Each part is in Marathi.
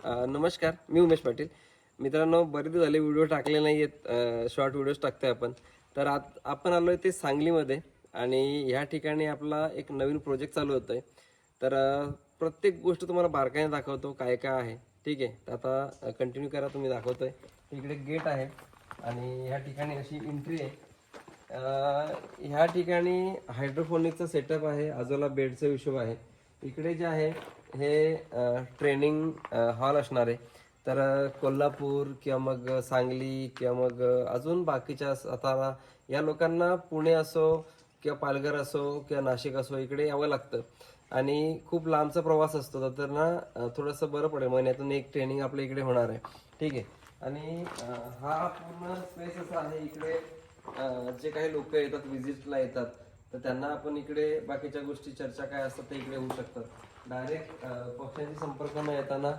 नमस्कार, मी उमेश पाटील. मित्रांनो, बरेच दिवस झाले व्हिडिओ टाकले नाही आहेत, शॉर्ट व्हिडिओज टाकतोय आपण. तर आपण आलो आहे ते सांगलीमध्ये आणि ह्या ठिकाणी आपला एक नवीन प्रोजेक्ट चालू होतो आहे. तर प्रत्येक गोष्ट तुम्हाला बारकाईने दाखवतो काय काय आहे. ठीक आहे, तर आता कंटिन्यू करा, तुम्ही दाखवतोय. इकडे गेट आहे आणि ह्या ठिकाणी अशी एंट्री आहे. ह्या ठिकाणी हायड्रोफोनिकचा सेटअप आहे, आजूला बेडचा हिशोब आहे. इकडे जे आहे हे ट्रेनिंग हॉल असणार आहे. तर कोल्हापूर किंवा मग सांगली किंवा मग अजून बाकीच्या आता या लोकांना पुणे असो किंवा पालघर असो किंवा नाशिक असो इकडे यावं लागतं आणि खूप लांबचा प्रवास असतो. तर ना थोडंसं बरं पडेल, महिन्यातून एक ट्रेनिंग आपल्या इकडे होणार आहे. ठीक आहे. आणि हा पूर्ण स्पेस असा आहे. इकडे जे काही लोक येतात, व्हिजिटला येतात, तर त्यांना आपण इकडे बाकीच्या गोष्टी चर्चा काय असतात ते इकडे होऊ शकतात. डायरेक्ट पक्षांशी संपर्क न येताना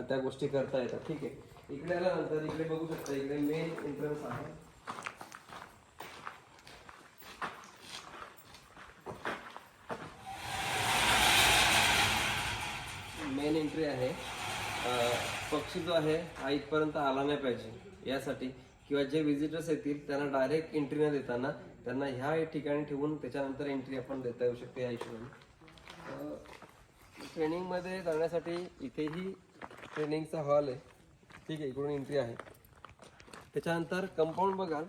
त्या गोष्टी करता येतात. ठीक आहे. इकडे आल्यानंतर इकडे बघू शकता, इकडे मेन एंट्रन्स आहे. मेन एंट्री आहे. पक्षी जो आहे हा इथपर्यंत आला नाही पाहिजे यासाठी, किंवा जे व्हिजिटर्स येतील त्यांना डायरेक्ट एंट्री न देताना त्यांना ह्या ठिकाणी ठेवून त्याच्यानंतर एंट्री आपण देता येऊ शकते. या हिशोबाने ट्रेनिंगमध्ये जाण्यासाठी इथेही ट्रेनिंगचा हॉल आहे. ठीक आहे, इकडून एंट्री आहे. त्याच्यानंतर कंपाऊंड बघाल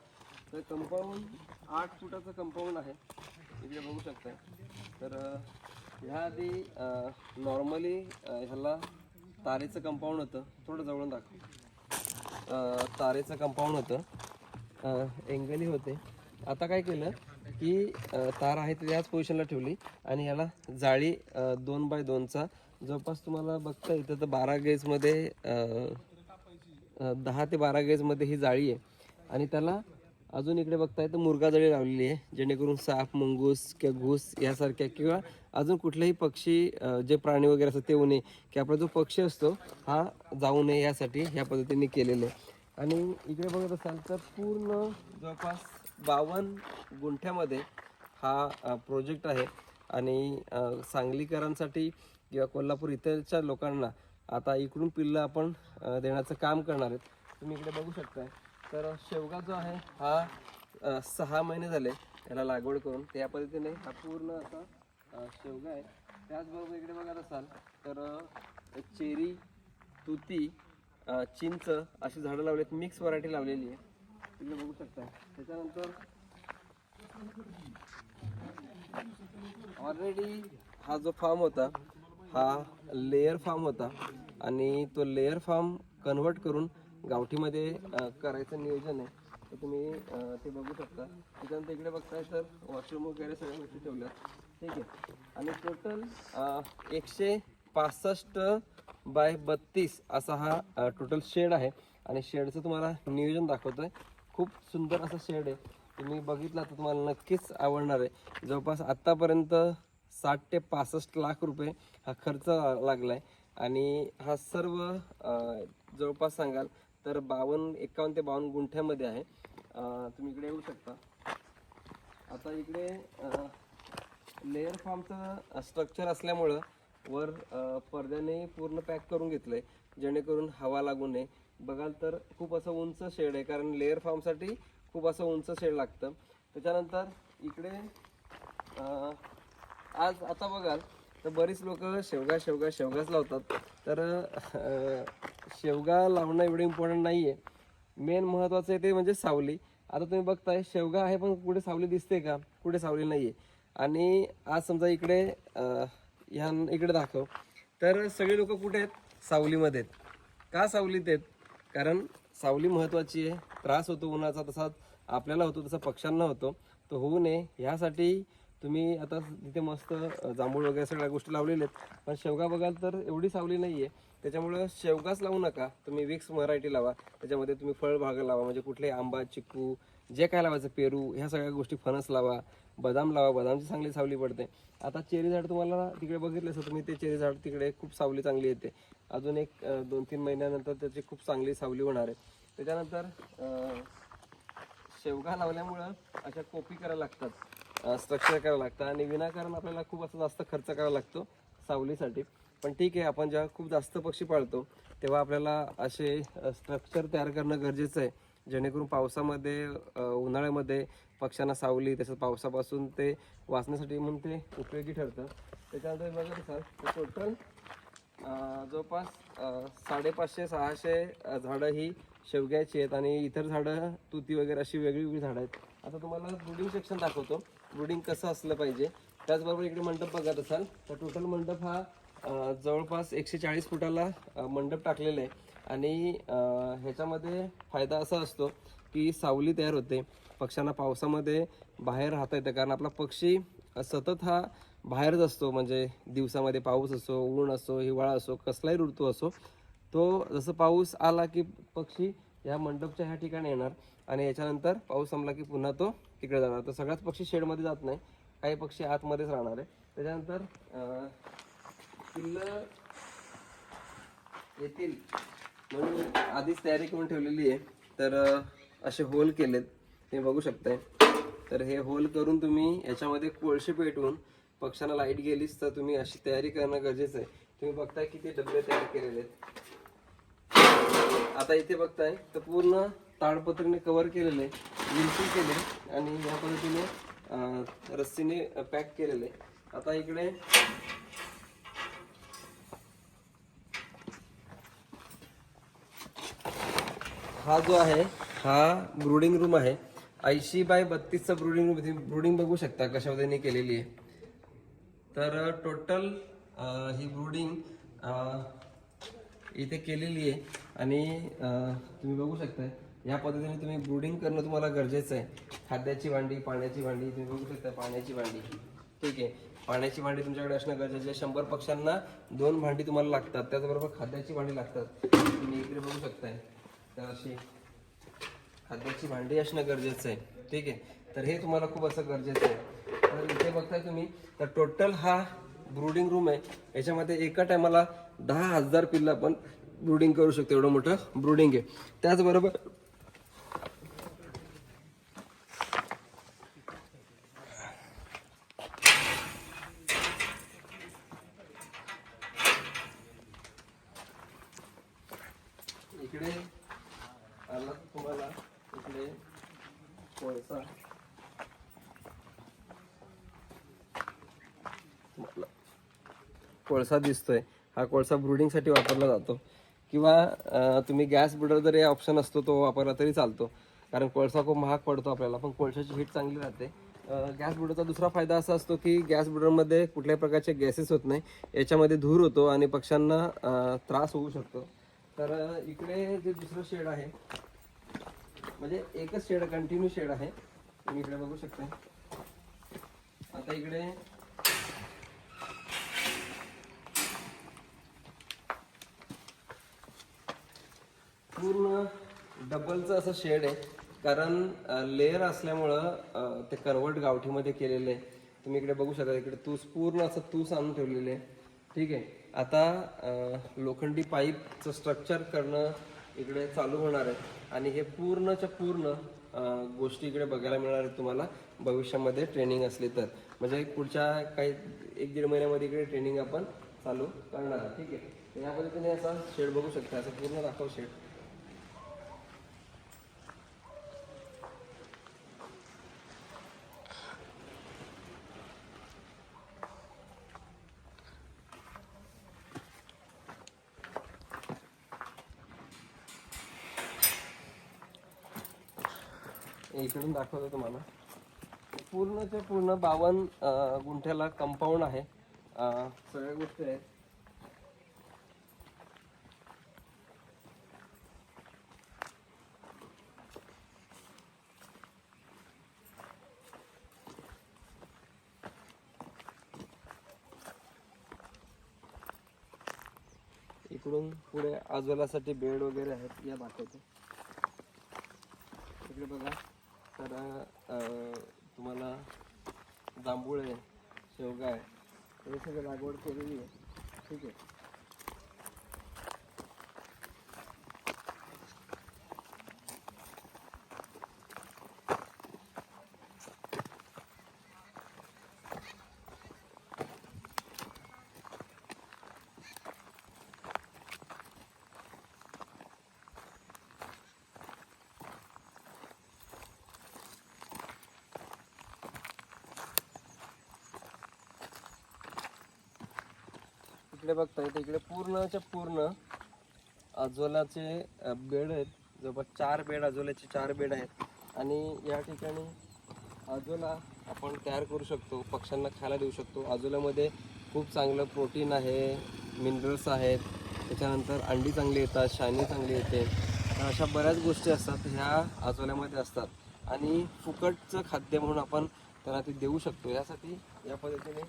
तर कंपाऊंड 8 फुटाचं कंपाऊंड आहे, इकडे बघू शकता. तर ह्या आधी नॉर्मली ह्याला तारेचं कंपाऊंड होतं. थोडं जवळून दाखव. तारेचं कंपाऊंड होतं, एंगली होते. आता काय केलं की तार आहे ते त्याच पोझिशनला ठेवली आणि ह्याला जाळी 2x2चा जवळपास तुम्हाला बघता येतं. तर 12 गेजमध्ये 10 ते 12 गेजमध्ये ही जाळी आहे. आणि त्याला अजून इकडे बघता येतं मुरगा जाळी लावलेली आहे, जेणेकरून साप, मंगूस किंवा घूस यासारख्या किंवा अजून कुठलेही पक्षी, जे प्राणी वगैरे असतात ते येऊ नये, की आपला जो पक्षी असतो हा जाऊ नये यासाठी ह्या पद्धतीने केलेलं आहे. आणि इकडे बघत असाल तर पूर्ण जवळपास 52 गुंठ्यामध्ये हा प्रोजेक्ट आहे. आणि सांगलीकरांसाठी किंवा कोल्हापूर इथलच्या लोकांना आता इकडून पिल्लं आपण देण्याचं काम करणार आहेत. तुम्ही इकडे बघू शकताय. तर शेवगा जो आहे हा 6 महिने झाले याला लागवड करून. त्या पद्धतीने हा पूर्ण असा शेवगा आहे. त्याचबरोबर इकडे बघत असाल तर चेरी, तुती, चिंच अशी झाडं लावलीत, मिक्स व्हरायटी लावलेली आहे, तुम्ही बघू शकता. त्याच्यानंतर ऑलरेडी हा जो फार्म होता हा लेयर फार्म होता आणि तो लेयर फार्म कन्वर्ट करून गावठीमध्ये करायचं नियोजन आहे. तर तुम्ही ते बघू शकता. त्याच्यानंतर इकडे बघताय तर वॉशरूम वगैरे सगळ्या गोष्टी ठेवल्यात. ठीक आहे. आणि टोटल 165x32 असा हा टोटल शेड आहे. आणि शेडचं तुम्हाला नियोजन दाखवतोय. खूप सुंदर असं शेड आहे. तुम्ही बघितला तर तुम्हाला नक्कीच आवडणार आहे. जवळपास आत्तापर्यंत 60 ते 65 लाख रुपये हा खर्च लागला आहे. आणि हा सर्व जवळपास सांगाल तर 51 ते 52 गुंठ्यामध्ये आहे. तुम्ही इकडे येऊ शकता. आता इकडे लेअर फार्मचं स्ट्रक्चर असल्यामुळं वर पडद्याने पूर्ण पॅक करून घेतलंय, जेणेकरून हवा लागू नये. बघाल तर खूप असं उंच शेड आहे, कारण लेअर फार्मसाठी खूप असं उंच शेड लागतं. त्याच्यानंतर इकडे आज आता बघाल तर बरीच लोक शेवगाच लावतात. तर शेवगा लावणं एवढं इम्पॉर्टंट नाही आहे. मेन महत्त्वाचं आहे ते म्हणजे सावली. आता तुम्ही बघताय शेवगा आहे पण कुठे सावली दिसते का? कुठे सावली नाही आहे. आणि आज समजा इकडे ह्या इकडे दाखव तर सगळे लोक कुठे आहेत? सावलीमध्ये आहेत. का सावलीत आहेत? कारण सावली महत्त्वाची आहे. त्रास होतो उन्हाचा, तसा आपल्याला होतो तसा पक्ष्यांना होतो. तो होऊ नये ह्यासाठी तुम्ही आता तिथे मस्त जांभूळ वगैरे सगळ्या गोष्टी लावलेल्या आहेत. पण शेवगा बघाल तर एवढी सावली नाही आहे. त्याच्यामुळं शेवगाच लावू नका, तुम्ही विक्स व्हरायटी लावा. त्याच्यामध्ये तुम्ही फळबागा लावा, म्हणजे कुठले आंबा, चिक्कू, जे काय लावायचं, पेरू, ह्या सगळ्या गोष्टी, फणस लावा, बदाम लावा. बदामची चांगली सावली पडते. आता चेरी झाड तुम्हाला तिकडे बघितलं असं तुम्ही, ते चेरी झाड तिकडे खूप सावली चांगली येते. अजून एक 2-3 महिन्यानंतर त्याची खूप चांगली सावली होणार आहे. त्याच्यानंतर शेवगा लावल्यामुळं अशा कोपी करायला लागतात, स्ट्रक्चर करायला लागतं आणि विनाकारण आपल्याला खूप असं जास्त खर्च करावा लागतो सावलीसाठी. पण ठीक आहे, आपण जेव्हा खूप जास्त पक्षी पाळतो तेव्हा आपल्याला असे स्ट्रक्चर तयार करणं गरजेचं आहे, जेणेकरून पावसामध्ये उन्हाळ्यामध्ये पक्ष्यांना सावली, तसंच पावसापासून ते वाचण्यासाठी म्हणून ते उपयोगी ठरतं. त्याच्यानंतर बघत असाल तर टोटल जवळपास 550-600 झाडं ही शेवग्याची आहेत आणि इतर झाडं तुती वगैरे अशी वेगळी वेगळी झाडं आहेत. आता तुम्हाला ब्रुडिंग सेक्शन दाखवतो, ब्रुडिंग कसं असलं पाहिजे. त्याचबरोबर इकडे मंडप बघत असाल तर टोटल मंडप हा जवळपास 140 फुटाला मंडप टाकलेला आहे आणि ह्याच्यामध्ये फायदा असा असतो की सावली तयार होते, पक्ष्यांना पावसामध्ये बाहेर राहता येतं, कारण आपला पक्षी सतत हा बाहेरच असतो, म्हणजे दिवसामध्ये पाऊस असो, ऊन असो, हिवाळा असो, कसलाही ऋतू असो, तो जसं पाऊस आला की पक्षी ह्या मंडपच्या ह्या ठिकाणी येणार आणि याच्यानंतर पाऊस संपला की पुन्हा तो तिकडे जाणार. तर सगळ्याच पक्षी शेडमध्ये जात नाही, काही पक्षी आतमध्येच राहणार आहे. त्याच्यानंतर पिल्लं येतील म्हणून आधीच तयारी करून ठेवलेली आहे. तर असे होल केलेत, तुम्ही बघू शकताय. तर हे होल करून तुम्ही याच्यामध्ये कोळशे पेटवून पक्ष्यांना लाईट गेलीच तर तुम्ही अशी तयारी करणं गरजेचं आहे. तुम्ही बघताय किती डबे तयार केलेले आहेत. आता इथे बघताय तर पूर्ण ताडपत्रीने कव्हर केलेले, विंचिंग केले आणि या पद्धतीने रस्सीने पॅक केलेले. आता इकडे हा जो आहे हा ब्रूडिंग रूम आहे. 80x32चा ब्रूडिंग रूम. तुम्ही ब्रूडिंग बघू शकता कशा पद्धतीने केलेली आहे. तर टोटल ही ब्रूडिंग इथे केलेली आहे आणि तुम्ही बघू शकता या पद्धतीने तुम्ही ब्रूडिंग करणं तुम्हाला गरजेचं आहे. खाद्याची भांडी, पाण्याची भांडी, तुम्ही बघू शकता पाण्याची भांडी. ठीक आहे, पाण्याची भांडी तुमच्याकडे असणं गरजेचं आहे. 100 पक्ष्यांना 2 भांडी तुम्हाला लागतात, त्याचबरोबर खाद्याची भांडी लागतात. तुम्ही इकडे बघू शकताय तर अशी खाद्याची भांडी असणं गरजेचं आहे. ठीक आहे, तर हे तुम्हाला खूप असं गरजेचं आहे. तर इथे बघताय तुम्ही तर टोटल हा ब्रूडिंग रूम आहे. याच्यामध्ये एका टायमाला 10,000 पिल्लं आपण ब्रूडिंग करू शकतो, एवढं मोठं ब्रूडिंग आहे. त्याचबरोबर इकडे आला तुम्हाला इकडे कोळसा कोळसा दिसतोय. हा कोळसा ब्रूडिंगसाठी वापरला जातो किंवा तुम्ही गॅस ब्रूडर जर हे ऑप्शन असतो तो वापरला तरी चालतो, कारण कोळसा खूप महाग पडतो आपल्याला, पण कोळशाची हीट चांगली राहते. गॅस ब्रूडरचा दुसरा फायदा असा असतो की गॅस ब्रूडरमध्ये कुठल्याही प्रकारचे गॅसेस होत नाही, याच्यामध्ये धूर होतो आणि पक्ष्यांना त्रास होऊ शकतो. तर इकडे जे दुसरं शेड आहे, म्हणजे एकच शेड कंटिन्यू शेड आहे, तुम्ही इकडे बघू शकता. आता इकडे पूर्ण डबलचं असं शेड आहे, कारण लेअर असल्यामुळं ते कन्वर्ट गावठीमध्ये केलेलं आहे. तुम्ही इकडे बघू शकता, इकडे पूर्ण असं तूस आणून ठेवलेले आहे. ठीक आहे, आता लोखंडी पाईपचं स्ट्रक्चर करणं इकडे चालू होणार आहे आणि हे पूर्णच्या पूर्ण गोष्टी इकडे बघायला मिळणार आहेत तुम्हाला भविष्यामध्ये ट्रेनिंग असली तर. म्हणजे पुढच्या काही 1-1.5 महिन्यामध्ये इकडे ट्रेनिंग आपण चालू करणार आहे. ठीक आहे, या पद्धतीने असा शेड बघू शकता, असं पूर्ण दाखव शेड. इकडून दाखवतो तुम्हाला. पूर्णच्या पूर्ण 52 गुंठ्याला कंपाऊंड आहे, सगळ्या गोष्टी आहेत. इकडून पुढे आजोलासाठी बेड वगैरे आहेत, या दाखवतो. इकडे बघा तर तुम्हाला जांभूळ आहे, शेवगा आहे, हे सगळं लागवड केलेली आहे. ठीक आहे, इकडे बघताय तर इकडे पूर्णच्या पूर्ण अजोलाचे बेड आहेत. जवळपास 4 बेड, अजोल्याचे 4 बेड आहेत. आणि या ठिकाणी अजोला आपण तयार करू शकतो, पक्ष्यांना खायला देऊ शकतो. अजोल्यामध्ये खूप चांगलं प्रोटीन आहे, मिनरल्स आहेत, त्याच्यानंतर अंडी चांगली येतात, शायनिंग चांगली येते. तर अशा बऱ्याच गोष्टी असतात ह्या अजोल्यामध्ये असतात. आणि फुकटचं खाद्य म्हणून आपण त्यांना ते देऊ शकतो. यासाठी या पद्धतीने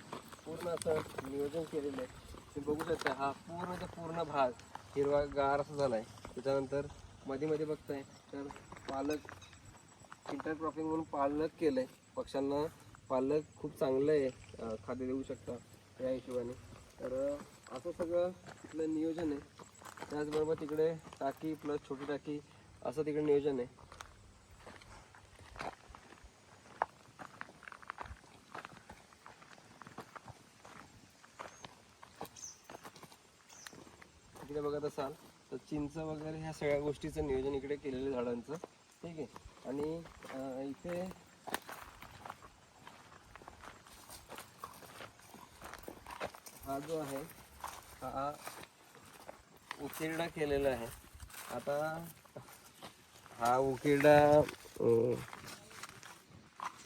पूर्ण असं नियोजन केलेलं आहे. तुम्ही बघू शकता हा पूर्णचा पूर्ण भाग हिरवागार असं झाला आहे. त्याच्यानंतर मध्ये मध्ये बघताय तर पालक, इंटरक्रॉपिंग म्हणून पालक केलं आहे. पक्ष्यांना पालक खूप चांगलं आहे, खाद्य देऊ शकता त्या हिशोबाने. तर असं सगळं तिथलं नियोजन आहे. त्याचबरोबर तिकडे टाकी प्लस छोटी टाकी असं तिकडे नियोजन आहे. इकडे बघत असाल तर चिंच वगैरे ह्या सगळ्या गोष्टीचं नियोजन इकडे केलेलं झाडांचं. ठीक आहे. आणि इथे हा जो आहे हा उकिरडा केलेला आहे. आता हा उकिरडा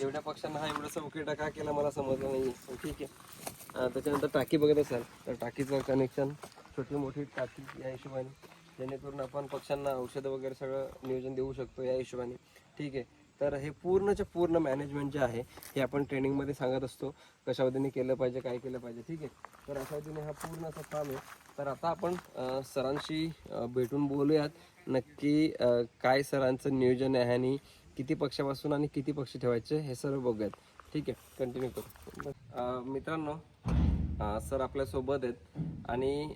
एवढ्या पक्ष्यांना हा एवढासा उकिरडा का केला मला समजलं नाही. ठीक आहे. त्याच्यानंतर टाकी बघत असाल तर टाकीचं कनेक्शन छोटी मोठी टाकी या हिशोबाने, जेणेकरून आपण पक्ष्यांना औषधं वगैरे सगळं नियोजन देऊ शकतो या हिशोबाने. ठीक आहे. तर हे पूर्णच्या पूर्ण मॅनेजमेंट जे आहे हे आपण ट्रेनिंगमध्ये सांगत असतो, कशा पद्धतीने केलं पाहिजे, काय केलं पाहिजे. ठीक आहे. तर अशा पद्धतीने हा पूर्ण असा काम आहे. तर आता आपण सरांशी भेटून बोलूयात नक्की काय सरांचं नियोजन आहे आणि किती पक्षापासून आणि किती पक्षी ठेवायचे हे सर्व बघूयात. ठीक आहे, कंटिन्यू करू. मित्रांनो, सर आपल्यासोबत आहेत आणि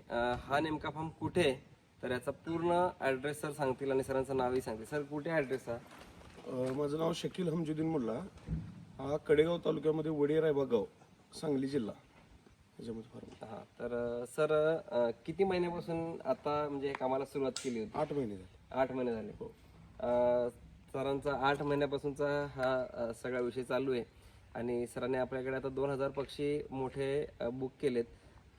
हा नेमका फार्म कुठे आहे तर याचा पूर्ण ॲड्रेस सर सांगतील आणि सरांचं नावही सांगतील. सर कुठे ॲड्रेस हा? माझं नाव शकील हमजुद्दीन मुल्ला. हा कडेगाव तालुक्यामध्ये वडेर आहे गाव, सांगली जिल्हा, याच्यामध्ये फार्म. हां, तर सर किती महिन्यापासून आता म्हणजे कामाला सुरुवात केली होती? 8 महिने झाले. 8 महिने झाले. सरांचा 8 महिन्यापासूनचा हा सगळा विषय चालू आहे. आणि सरांनी आपल्याकडे आता 2000 पक्षी मोठे बुक केलेत.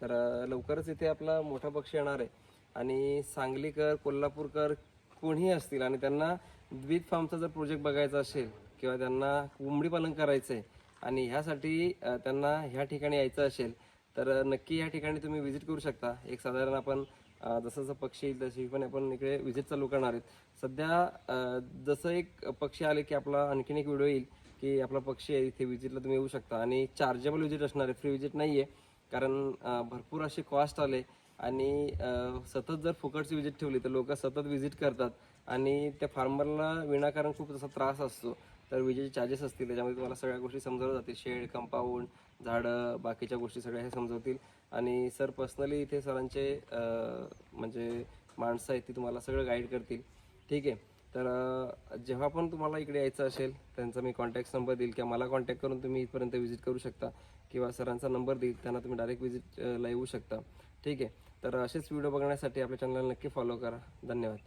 तर लवकरच इथे आपला मोठा पक्षी येणार आहे. आणि सांगलीकर, कोल्हापूरकर कोणीही असतील आणि त्यांना द्वित फार्मचा जर प्रोजेक्ट बघायचा असेल किंवा त्यांना कोंबडी पालन करायचं आहे आणि ह्यासाठी त्यांना ह्या ठिकाणी यायचं असेल तर नक्की या ठिकाणी तुम्ही व्हिजिट करू शकता. एक साधारण आपण जसं जसं पक्षी येईल तशी पण आपण इकडे व्हिजिट चालू करणार आहेत. सध्या जसं एक पक्षी आले की आपला आणखीन एक व्हिडिओ येईल की आपला पक्षी आहे इथे व्हिजिटला तुम्ही येऊ शकता. आणि चार्जेबल व्हिजिट असणार आहे, फ्री व्हिजिट नाही आहे. कारण भरपूर असे कॉस्ट आले आणि सतत जर फुकटची व्हिजिट ठेवली तर लोक सतत व्हिजिट करतात आणि त्या फार्मरला विनाकारण खूप तसा त्रास असतो. तर विजेचे चार्जेस असतील त्याच्यामध्ये तुम्हाला सगळ्या गोष्टी समजावल्या जातील, शेड, कंपाऊंड, झाडं, बाकीच्या गोष्टी सगळ्या हे समजवतील. आणि सर पर्सनली इथे सरांचे म्हणजे माणसं आहेत ती तुम्हाला सगळं गाईड करतील. ठीक आहे. तर जेव्हा पण तुम्हाला इकडे यायचं असेल त्यांचा मी कॉन्टॅक्ट नंबर देईल किंवा मला कॉन्टॅक्ट करून तुम्ही इथपर्यंत व्हिजिट करू शकता किंवा सरांचा नंबर देईल त्यांना तुम्ही डायरेक्ट व्हिजिटला येऊ शकता. ठीक आहे. तर असेच व्हिडिओ बघण्यासाठी आपल्या चॅनलला नक्की फॉलो करा. धन्यवाद.